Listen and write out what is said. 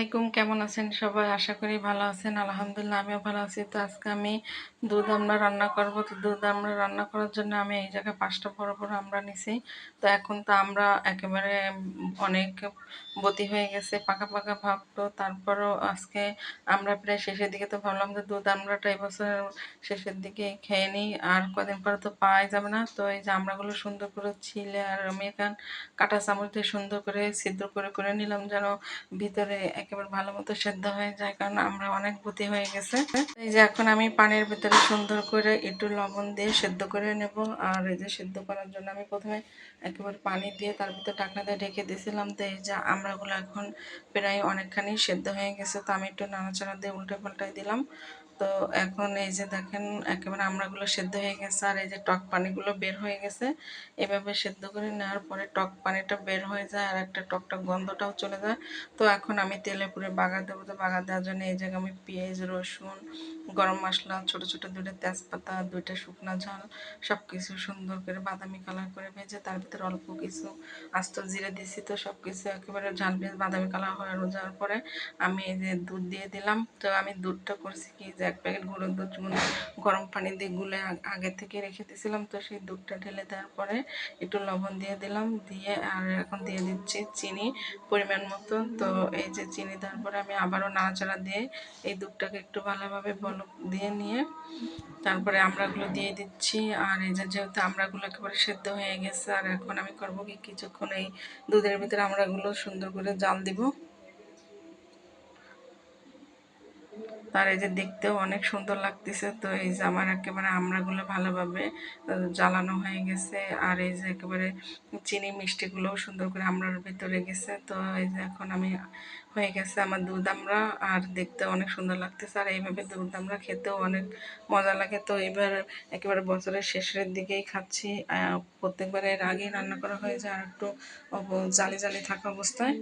আলাইকুম, কেমন আছেন সবাই? আশা করি ভালো আছেন। আলহামদুলিল্লাহ আমিও ভালো আছি। তো আজকে আমি দুধ আমড়া রান্না করব। তো দুধ আমড়া রান্না করার জন্য আমি এই জায়গায় 5টা বড় বড় আমড়া নিছি। তো এখন তো আমরা একেবারে অনেক বতি হয়ে গেছে, পাকা পাকা ভাব। তো তারপরও আজকে আমরা প্রায় শেষের দিকে, তো ভাবলাম যে দুধ আমড়াটা এবছর শেষের দিকে খেয়ে নিই, আর কদিন পরে তো পাওয়াই যাবে না। তো এই যে আমড়াগুলো সুন্দর করে ছিলে আর আমি এখান কাঁটা চামচ দিয়ে সুন্দর করে ছিদ্র করে করে নিলাম, যেন ভিতরে একেবারে ভালো মতো সেদ্ধ হয়ে যায়, কারণ আমরা অনেক বতি হয়ে গেছে। এই যে এখন আমি পানির ভিতরে সুন্দর করে একটু লবণ দিয়ে সেদ্ধ করে নেব। আর এই যে সেদ্ধ করার জন্য আমি প্রথমে একেবারে পানি দিয়ে তার ভিতরে ঢাকনা দিয়ে ঢেকে দিয়েছিলাম। তো এই যে আমড়াগুলো এখন প্রায় অনেকখানি সেদ্ধ হয়ে গেছে। তো আমি একটু নাড়াচাড়া দিয়ে উল্টে পাল্টাই দিলাম। তো এখন এই যে দেখেন একেবারে আমড়াগুলো সেদ্ধ হয়ে গেছে, আর এই যে টক পানিগুলো বের হয়ে গেছে। এভাবে সেদ্ধ করে নেওয়ার পরে টক পানিটা বের হয়ে যায় আর একটা টকটক গন্ধটাও চলে যায়। তো এখন আমি তেলে পুরে বাগার দেবো। তো বাগার দেওয়ার জন্য এই জায়গায় আমি পেঁয়াজ, রসুন, গরম মশলা, ছোট ছোট 2টা তেজপাতা, 2টা শুকনো ঝাল সব কিছু সুন্দর করে বাদামি কালার করে ভেজে তার ভিতরে অল্প কিছু আস্ত জিরে দিছি। তো সব কিছু একেবারে ঝাল ভেজে বাদামি কালার হয়ে যাওয়ার পরে আমি এই যে দুধ দিয়ে দিলাম। তো আমি দুধটা করছি কি, যে 1 প্যাকেট গুঁড়ো দুধ গরম পানি দিয়ে গুলে আগে থেকে রেখে দিয়েছিলাম। তো সেই দুধটা ঢেলে দেওয়ার পরে একটু লবণ দিয়ে দিলাম, দিয়ে আর এখন দিয়ে দিচ্ছি চিনি পরিমাণ মতো। তো এই যে চিনি দেওয়ার পরে আমি আবারও নাড়াচাড়া দিয়ে এই দুধটাকে একটু ভালোভাবে বলক দিয়ে নিয়ে তারপরে আমড়াগুলো দিয়ে দিচ্ছি। আর এই যে যেহেতু আমড়াগুলো একেবারে সেদ্ধ হয়ে গেছে, আর এখন আমি করবো কি, কিছুক্ষণ এই দুধের ভিতরে আমড়াগুলো সুন্দর করে জাল দিব। আর এই যে দেখতেও অনেক সুন্দর লাগতেছে। তো এই যে আমার একেবারে আমড়াগুলো ভালোভাবে জ্বালানো হয়ে গেছে, আর এই যে একেবারে চিনি মিষ্টিগুলোও সুন্দর করে আমড়ার ভিতরে গেছে। তো এই যে এখন আমি হয়ে গেছে আমার দুধ আমড়া, আর দেখতে অনেক সুন্দর লাগতেছে। আর এইভাবে দুধ আমড়া খেতেও অনেক মজা লাগে। তো এবার একেবারে বছরের শেষের দিকেই খাচ্ছি। প্রত্যেকবার এর আগেই রান্না করা হয়ে যায় আর একটু জালি জালি থাকা অবস্থায়।